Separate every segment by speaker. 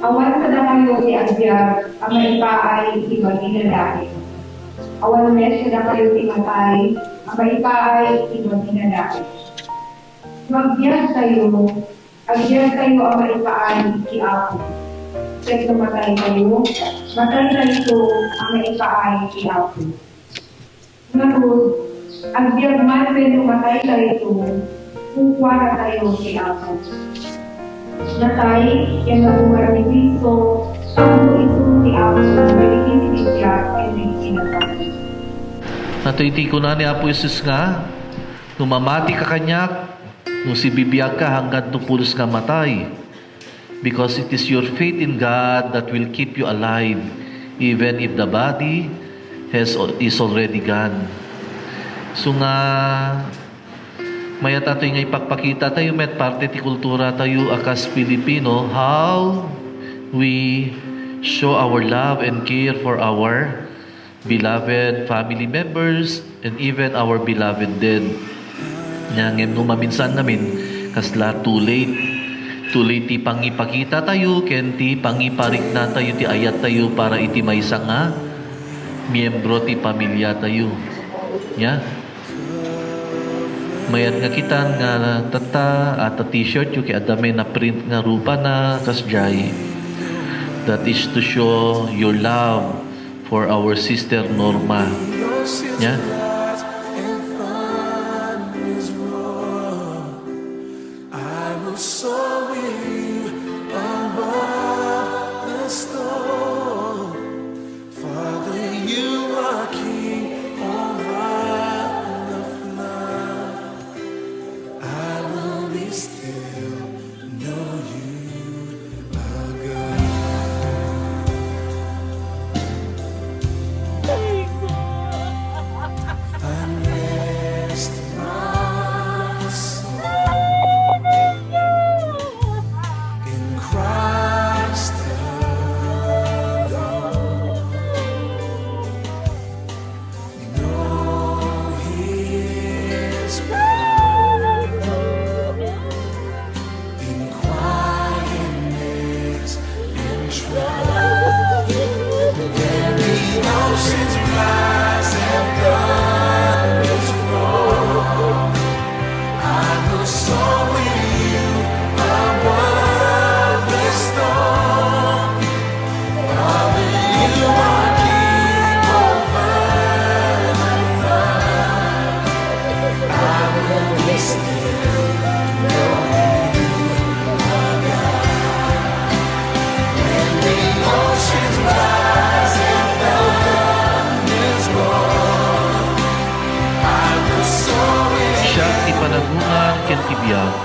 Speaker 1: Awan sa kayo ti agbyag, ang maipaay ibang inadahil. Awan mes sa kayo ti matay, ang maipaay ibang inadahil. Magbiyak kayo, agbyag kayo ang maipaay ti Apo. Kahit matay kayo, matay na ito ang maipaay ti Apo. Ngunit, agbyag man pero matay na ito, kukuha na tayo ti Apo. Natay, yang nabuhay ni Cristo, ang iso ni Apo, maligis siya, ay may sinatay.
Speaker 2: Natuiti ko na ni Apo Isus nga, numamati ka kanyak, nung si bibiyag ka hanggang tupulos nga matay. Because it is your faith in God that will keep you alive, even if the body is already gone. So nga, maya tayo nga ipagpakita tayo met parte ti kultura tayo akas Pilipino, how we show our love and care for our beloved family members and even our beloved dead. Ngem no maminsan namin kasla too late ti pangipakita tayo ken ti pangiparik na tayo ti ayat tayo para iti maysa nga miyembro ti pamilya tayo. Yeah. Mayat nga kitan nga tata at t-shirt yung kaya dami na print nga rupa na kasjay. That is to show your love for our sister Norma. Yeah?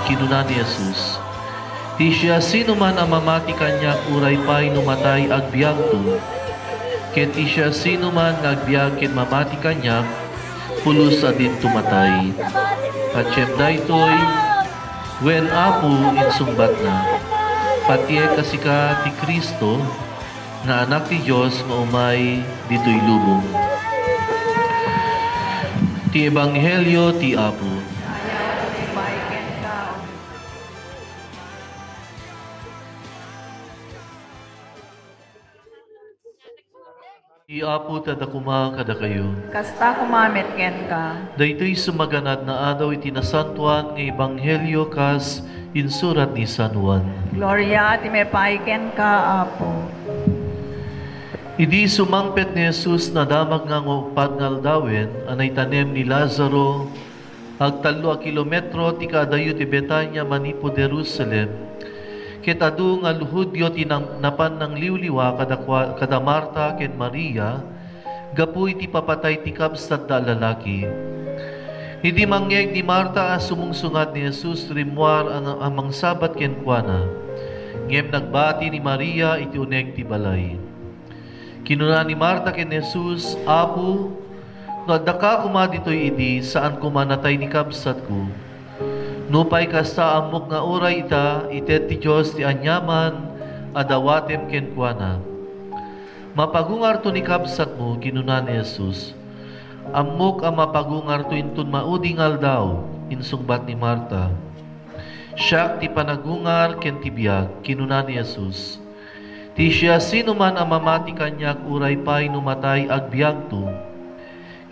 Speaker 2: Kinuna ni Jesus. Di siya sino man ang mamati kanya uray pa'y numatay agbyag to. Ket di siya sino man agbyag ket mamati kanya pulos adin tumatay. At siyem daytoy wen Apo insumbat na. Patiye kasika ti Kristo nga anak ti Dios nga umay ditoy lubong. Ti Ebanghelyo ti Apo. Iapo tada kuma kada kayo.
Speaker 3: Kasta kumamit ken ka.
Speaker 2: Daytoy sumaganad na adaw iti nasantuan ng Ebanghelyo kas insurat ni San Juan.
Speaker 3: Gloria ti may ken ka, Apo.
Speaker 2: Idi sumangpet ni Jesus na damag nga ngupad nga aldawen anay tanem ni Lazaro agtalo a kilometro ti kadayo ti Betania manipo Jerusalem. Ket adu nga luhudyo napan ng liwliwa kada Marta ken Maria gapu iti papatay ti kabsat da lalaki. Hindi mangyeg ni Marta as sumungsungat ni Jesus rimwar amang sabat ken kuana. Ngem nagbati ni Maria iti uneg ti balay. Kinuna ni Marta ken Jesus, Apo, no adda ka kuma ditoy idi saan kumanatay ni kabsat ko. Nupay kasta amok nga uray ita, itet ti Diyos ti anyaman, adawatem ken kuana. Mapagungar to ni kabsat mo, kinuna ni Jesus. Amok ang mapagungar to intun maudingal daw, insungbat ni Marta. Siyak ti panagungar ken ti biag, kinuna ni Jesus. Ti siya sino man ang mamati kanyak uray pa'y numatay agbyag to.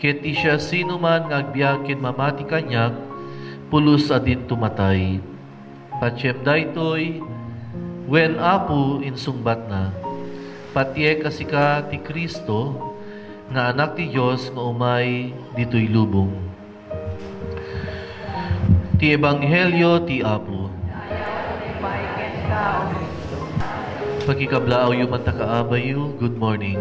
Speaker 2: Ket ti siya sino man nga agbyag ket mamati kanyak pulos adin tumatay. Patsem daytoy wen apo insungbat na. Patiek kasika ti Kristo nga anak ti Dios nga umay ditoy lubong. Ti Ebanghelyo ti Apo.
Speaker 3: Paiken ka, O Kristo.
Speaker 2: Pagkikablaaw yu man takaabayu, good morning.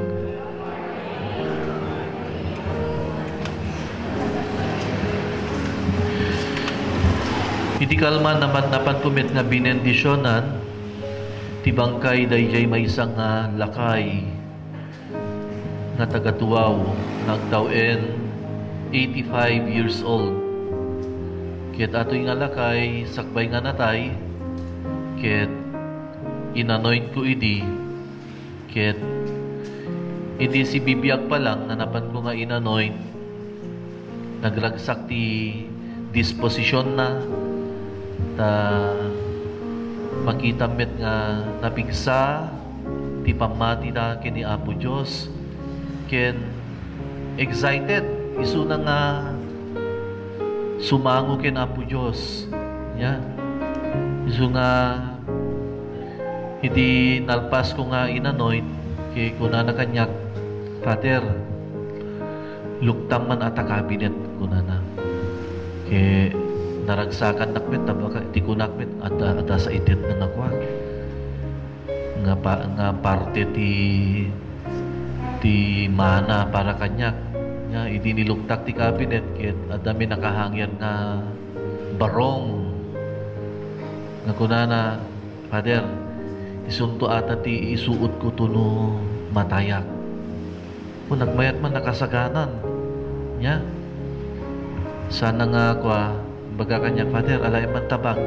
Speaker 2: Iti kalman naman napan kumit nga binendisyonan, ti bangkay dayjay may isang nga lakay nga tagatuwaw, nagtawen 85 years old. Ket atoy nga lakay, sakbay nga natay, ket inanoint ko idi, ket idi si bibiyag pa lang, nanapan ko nga inanoint, nagragsak ti disposisyon na, ta makita met nga napigsa ti pamati na kini Apo Dios, ken excited isu na nga sumango ken Apo Dios nya, isu nga hindi nalpas ko nga inanoint kay kunana kanyak, Father, luktam man ata kabinet kunana kay naragsakan nakmet tabaka ti kunakmet ada sa itit na nakwa nga parte ti mana para kanyak nya idi niluktak ti kabinet ket adami nakahangyan nga barong nga kunana, Father, isunto ata ti isuot ko tuno matayak. Kung nagmayat man nakasaganan nya sana nga kwa baga kanya, Father, alay man tabak.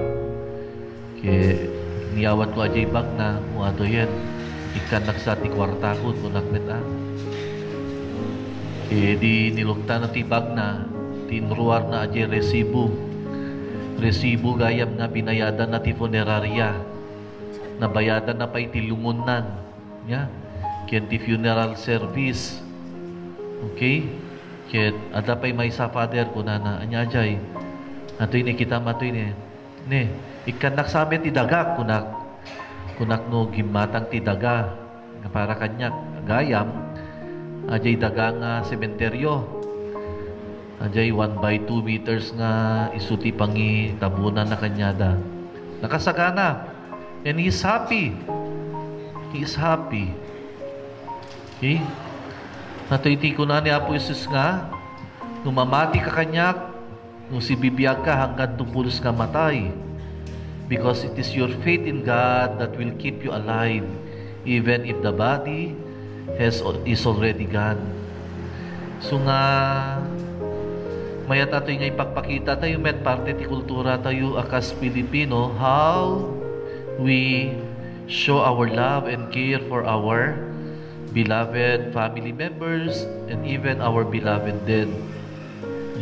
Speaker 2: Kaya niyawat ko ajay bag na, ato yan. Ikan nagsa ti kwarta ko, tunakmet ah. Kaya di nilukta na ti bag na, tinruar na ajay resibo. Resibo gayam nga binayadan na ti funeraria. Nabayadan na pa iti lungunan. Yeah. Kaya ti funeral service. Okay? Kaya ada pa'y may sa Father ko na anya ajay. Atoy ni kita matoy ni. Ne, ikanak sa amin ti daga kunak no gimatang ti daga nga para kanyak gayam ajay daga nga sementeryo. Ajay 1/2 meters nga isuti pangi tabunan na kanyada. Nakasagana. And he's happy. He is happy. Okay? Natoy ti kunan ni Apo Jesus nga numamati ka kanyak nung si bibiyag ka hanggang tupulos ka matay. Because it is your faith in God that will keep you alive even if the body is already gone. So nga mayat ato nga ipagpakita tayo met parte ti kultura tayo akas Pilipino, how we show our love and care for our beloved family members and even our beloved dead.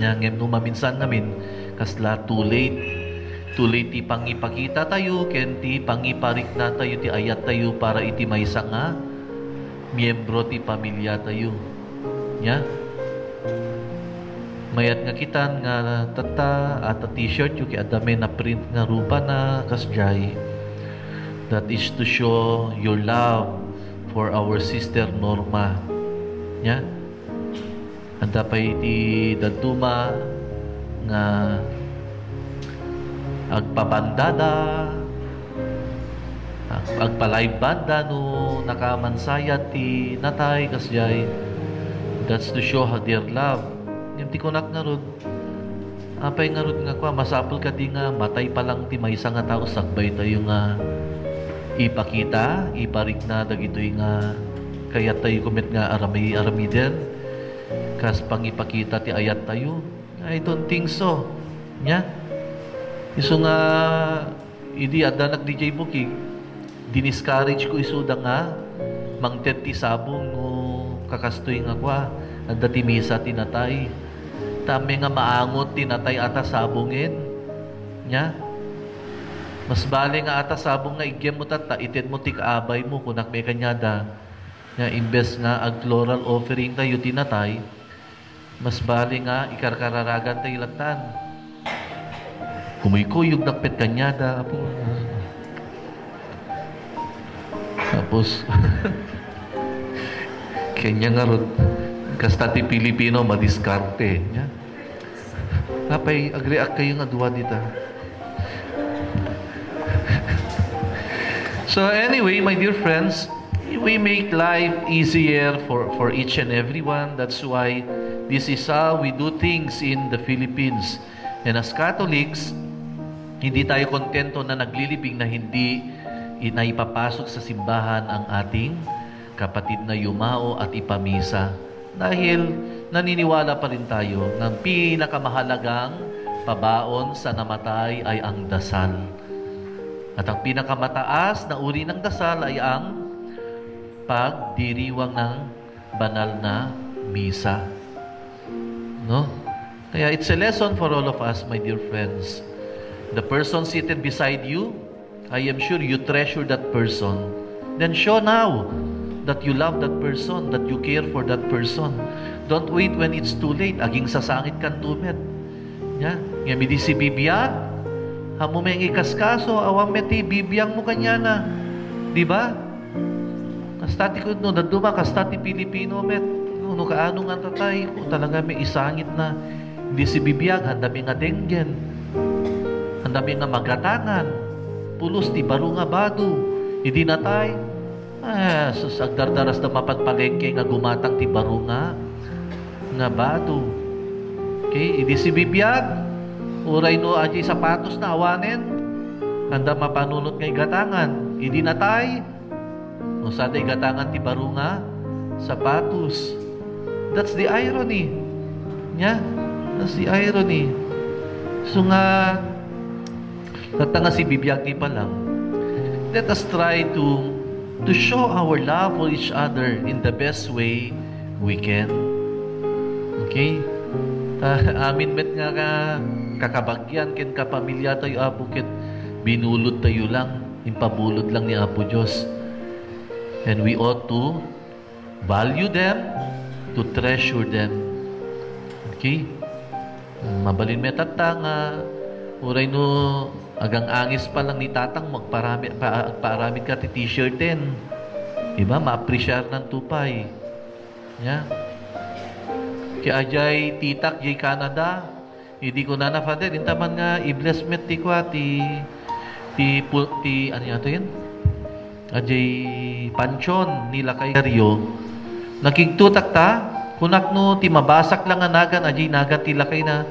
Speaker 2: Ngem no maminsan namin kasla too late ti pangipakita tayo ken ti pangiparik na tayo ti ayat tayo para iti maysa nga miyembro ti pamilya tayo nya mayat nga kitan nga tata at t-shirt yu ki adame na print nga rupa na kasjay, that is to show your love for our sister Norma nya. Anda pa iti daduma nga agpabandada, agpalive banda no nakamansayat ti natay kasjay. That's to show how their love. Yung ti kunak nga rod, apay nga rod nga kwa, masapul ka di nga matay pa lang ti maysa nga tao sakbay tayo nga ipakita, iparik na dagitoy nga kaya tayo kumit nga arami din. Kas pangipakita ti ayat tayo. I don't think so. Nya? Isu nga idi adda nag DJ Bukig. Diniscourage ko isu da nga mangted ti sabong no kakastoy nga kwa. Adda ti misa tinatay. Tami nga maangot tinatay ata sabongin. Nya? Mas bali nga ata sabong nga igyem mo tata, itin mo ti kaabay mo, kunak may kanyada, nga imbes nga ag floral offering tayo tinatay, mas bali nga ikarkararagan tayo latan. Kumikuyog nakpet kanyada, apo. Tapos, kanya nga ron, kasta ti Pilipino, madiskarte. Ya? Kapay, agreak kayo nga duwa dita. So anyway, my dear friends, we make life easier for each and everyone. That's why this is how we do things in the Philippines. And as Catholics, hindi tayo kontento na naglilibing na hindi naipapasok sa simbahan ang ating kapatid na yumao at ipamisa. Dahil naniniwala pa rin tayo ng pinakamahalagang pabaon sa namatay ay ang dasal. At ang pinakamataas na uri ng dasal ay ang pagdiriwang ng banal na misa. No? Kaya it's a lesson for all of us, my dear friends. The person seated beside you, I am sure you treasure that person. Then show now that you love that person, that you care for that person. Don't wait when it's too late. Aging sasangit kan tumet. Ya, nga midi si bibiyag, hamo may ikaskaso, awang meti bibiyang mo kanya na. Di ba? Kastati ko no, naduma kastati Pilipino met. No kaano nga tatay ko talaga may isangit na. Hindi si bibiyag, handami nga denggen. Handami nga magatangan. Pulos ti baro nga bado. Hindi na tay. Sus agdardaras na mapagpalengke nga gumatang ti baro nga bado. Okay, hindi si bibiyag. Uray no aji sapatos na awanen. Handa mapanunot nga igatangan. Hindi na tay. No sada igatangan ti baro nga sapatos. That's the irony. Yeah? That's the irony. So nga natanga si bibiyag ni pa lang. Let us try to show our love for each other in the best way we can. Okay? Amin met nga kakabagyan ken kapamilya tayo apo ket binulod tayo lang, impabulod lang ni Apo Diyos. And we ought to value them, to treasure them. Okay? Mabalin met nga uray no agang angis pa lang ni tatang magparamit ka ti t-shirt din. Diba? Ma-appreciate ng tupay. Yeah. Kaya ajay titak jay Canada, hindi ko na na-father, intaman nga i-bless met ti kwa ti ano yan to yun? Ajay panchon nila kay Rio. Nakigtutak ta, kunak no ti mabasak lang nga nagan, ajay nagan ti lakay na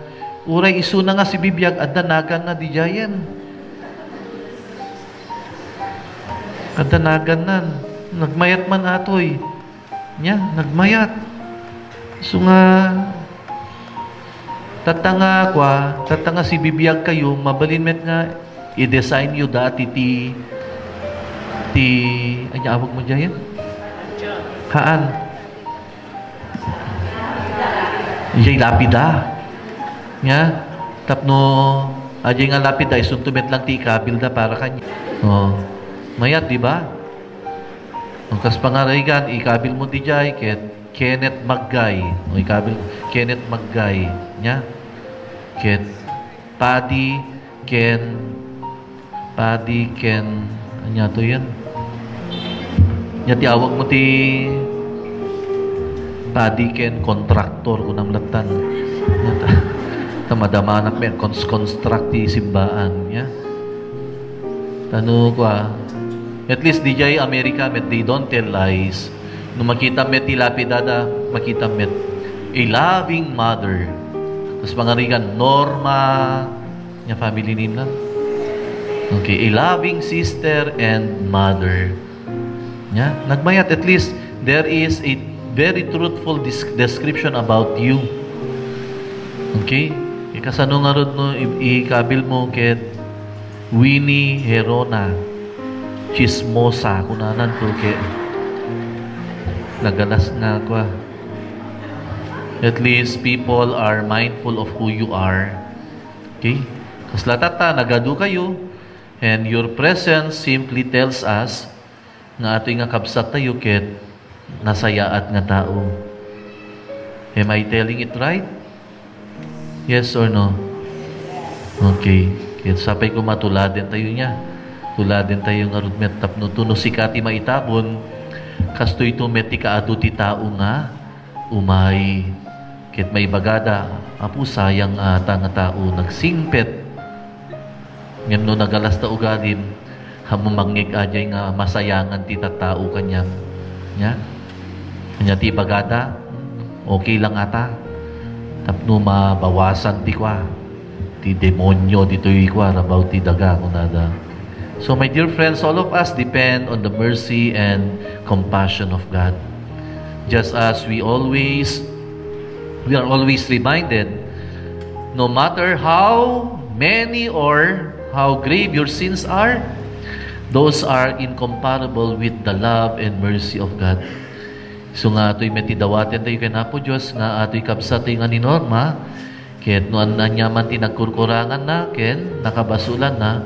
Speaker 2: uray isu na nga si bibiyag adda nagan na di jayen. Adda nagan nan. Nagmayat man atoy. Nya, nagmayat. So nga tatanga si bibiyag kayo, mabalin met nga i-design you dati ti anya awag mo jayen? Haan? Iyay lapida. Nya, tapno ajay nga lapida isuntumet lang ti ikabil da para kanya. Oh. Mayat, di ba? Ang kas pangaraygan, ikabil mo di jay, Kenneth Maggay. O ikabil, Kenneth Maggay. Nya? Paddy, anya to yan? Nya, tiawag mo ti Paddy Ken Contractor, kunam latan. Nya, tamadamanak men, construct ti simbaan. Nya? Tano ko at least di jay America met they don't tell lies. No makita met ti lapidada, makita met a loving mother. Tapos pangarigan Norma, nya family name lang. Okay, a loving sister and mother. Nya, nagmayat at least there is a very truthful description about you. Okay? Ikasano nga rod no ikabil mo ket Winnie Herona Chismosa kunanan ko ke nagalas nga kwa. At least people are mindful of who you are. Okay? Kas latata nagadu kayo And your presence simply tells us nga ato nga kabsat tayo ket nasayaat nga tao. Am I telling it right? Yes or no? Okay. Kaya sapay ko matuladen tayo niya. Tuladen tayo nga rudmet tapno tuno si kati maitabon kastoy to meti kaadu ti tao nga umay. Ket may bagada apu sayang ata nga tao nagsingpet. Ngem no nagalas ta ugadim hamumangig ajay nga masayangan ti tattao kanya. Nya? Kanya ti bagada okay lang ata. Tapno mabawasan ti kwa. Ti demonyo ditoy kwa rabaw ti daga kunada. So my dear friends, all of us depend on the mercy and compassion of God. Just as we are always reminded, no matter how many or how grave your sins are, those are incomparable with the love and mercy of God. So nga ito'y metidawaten tayo kay Apo Diyos, nga ito'y kapsa tayo nga ni Norma, ket noan na nyaman tinagkurkurangan na, ken nakabasulan na,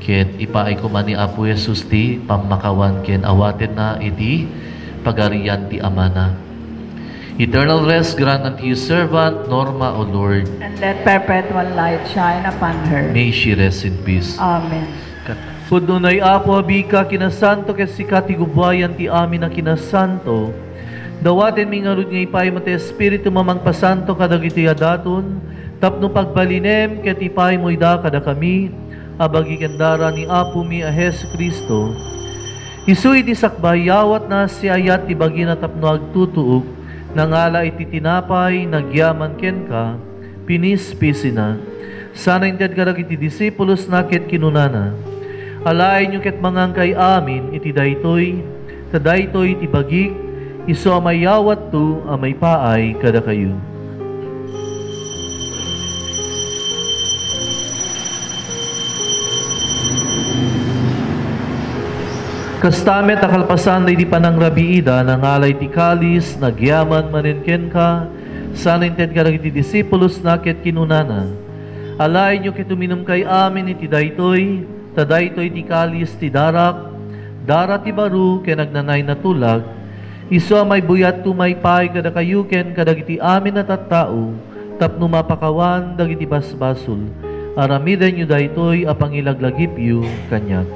Speaker 2: ket ipaay ko man ni Apo Jesus ti pamakawan ken awaten na iti pagarian ti amana. Eternal rest grant unto your servant Norma, O Lord.
Speaker 3: And let perpetual light shine upon her.
Speaker 2: May she rest in peace.
Speaker 3: Amen.
Speaker 2: Pudunay Apo abika kinasanto ket sikat ti gubwayan ti amin na kinasanto. Dawaten mi ngarud nga ipay mo ti Espiritu mamangpasanto kadagiti adaton tapno pagbalinem ket ipay mo ida kada kami abagi kendara ni Apo mi a Hesus Kristo. Isuy ti sakbay yawat na si ayat ti bagi na tapno agtutuok nangala iti tinapay nagyaman ken ka pinispisina. Sana inted kadag iti disipulos na ket kinunana. Alain nyo ket mangangkay amin iti daytoy ti bagik iso amay yawat to amay paay kada kayo. Kastamet akalpasan di panang rabiida nangalay ti kalis nagyaman manenken ka sana inted ka iti disipulos na ket kinunana. Alain nyo ket uminom kay amin iti daytoy tadaytoy ti kalis ti darak ti baru ken nagnanay na tulag iso may buyat tumay pay kada kayo ken kadagiti amin na tattao tapno mapakawan dagiti basbasul aramiden nyo daytoy apang ilaglagip yu kanyak.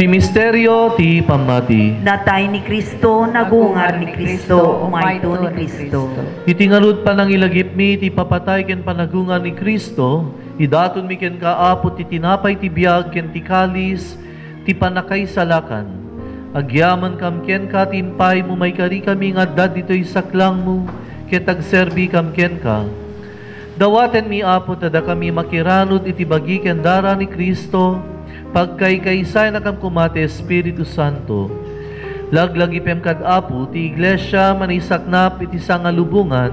Speaker 2: Ti misteryo ti pamati.
Speaker 3: Natay ni Kristo, nagungar ni Kristo, umayto ni Kristo.
Speaker 2: Itingarud pa ng ilagip mi, ti papatay ken panagungan ni Kristo, idaton mi ken kaapo ti tinapay ti biag ken ti kalis, ti panakay salakan. Agyaman kam ken ka timpay mo may kari kami nga dad dito'y saklang mo, ket agserbi kam ken ka. Dawaten mi apo tada kami makiranod iti bagi ken dara ni Kristo, pagkaykaysay na kam kumate Espiritu Santo. Laglagipem kad apo ti iglesia manisaknap iti sangalubungan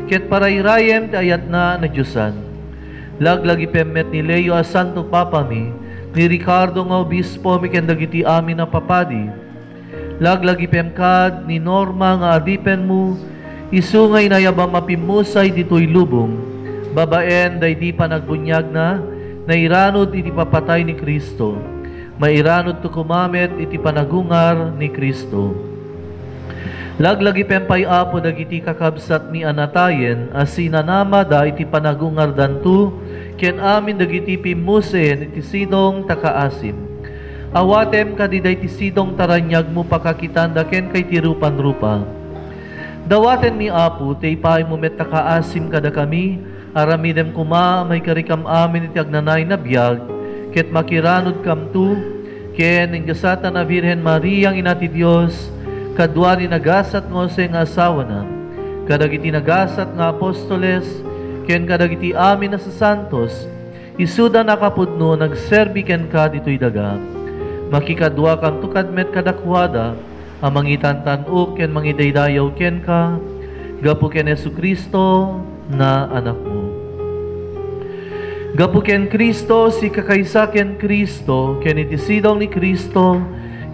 Speaker 2: ket parayrayem ti ayat na Diyosan. Laglagipem met ni Leo a Santo Papa mi ni Ricardo nga obispo mi ken dagiti amin na papadi. Laglagipem kad ni Norma nga adipen mo isungay na yabang mapimusay ditoy lubong babaen daydi pa nagbunyag na nairanod iti papatay ni Kristo, mairanod to kumamet iti panagungar ni Kristo. Laglagi pempay apo dagiti kakabsat mi anatayen, asinanama da iti panagungar dantu, ken amin dagiti pimusen iti sidong takaasim. Awatem kadiday ti sidong taranyag mo pakakitanda ken kay tirupan-rupa. Dawaten mi apo, tay paay mo met takaasim kada kami, aramidem kuma may karikam amin iti agnanay na biyag, ket makiranod kam tu, ken ingasata na Virhen Maria ang inati Diyos, kadwa ni nagasat ngo nga asawa na, kadagiti nagasat nga apostoles, ken kadagiti amin na sa santos, isuda nakapudno nagserbi ken ka dito'y daga. Makikadwa kam tu kadmet kadakwada, amang itantanuk ken mangidaydayaw ken ka, gapu ken Jesucristo na anak mo. Gapu ken Kristo, si kakaysa ken Kristo, ken iti sidong ni Kristo,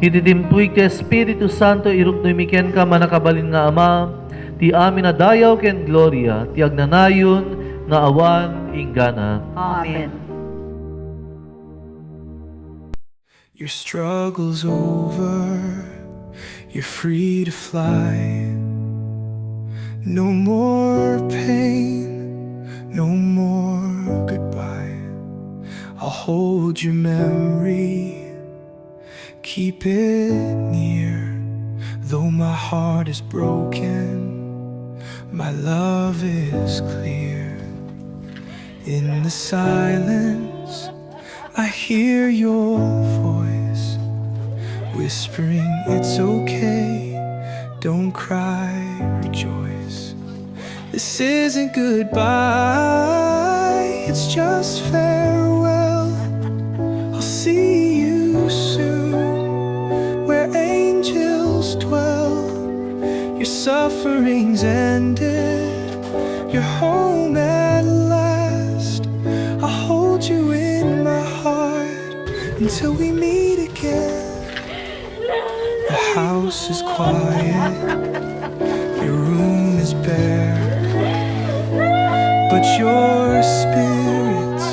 Speaker 2: Ititimpuy ti Espiritu Santo iruknoy miken ka manakabalin nga Ama, ti amin na dayaw ken gloria, ti agnanayon nga awan inggana.
Speaker 3: Amen.
Speaker 4: Your struggle's over, you're free to fly. No more pain, no more goodbye. I'll hold your memory, keep it near. Though my heart is broken, my love is clear. In the silence, I hear your voice whispering, it's okay, don't cry, rejoice. This isn't goodbye, it's just farewell. I'll see you soon, where angels dwell. Your suffering's ended, you're home at last. I'll hold you in my heart until we meet again. The house is quiet, your room is bare, but your spirit's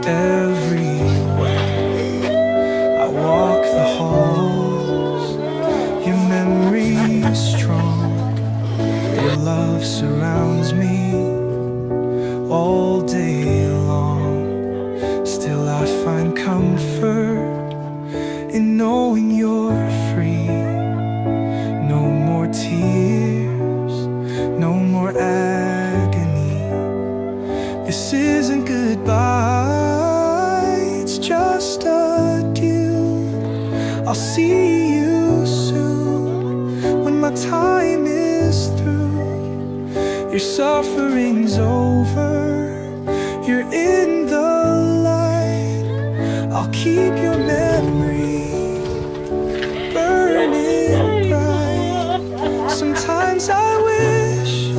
Speaker 4: everywhere. I walk the halls, your memory's strong, your love surrounds me all day long. Still I find comfort in knowing you're free. No more tears, no more agony. This isn't goodbye, it's just adieu. I'll see you soon, when my time is through. Your suffering's over, you're in the light. I'll keep your memory burning bright. Sometimes I wish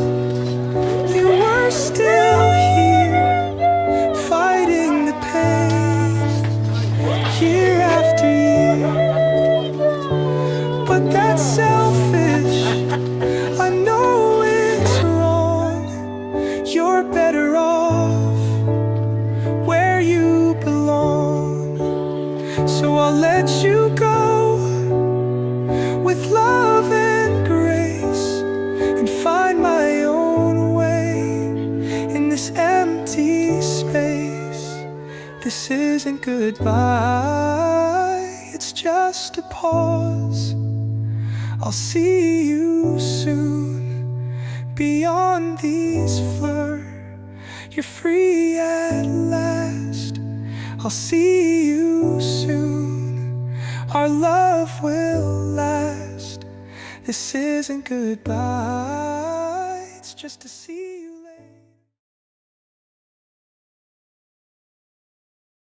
Speaker 4: you were still here, fighting the pain year after year. But that's selfish, I know it's wrong. You're better off where you belong. So I'll let you go with love and grace, and find my own way in this empty space. This isn't goodbye, it's just a pause. I'll see you soon, beyond these flur. You're free at last. I'll see you soon, our love will last. This isn't goodbye, it's just a season.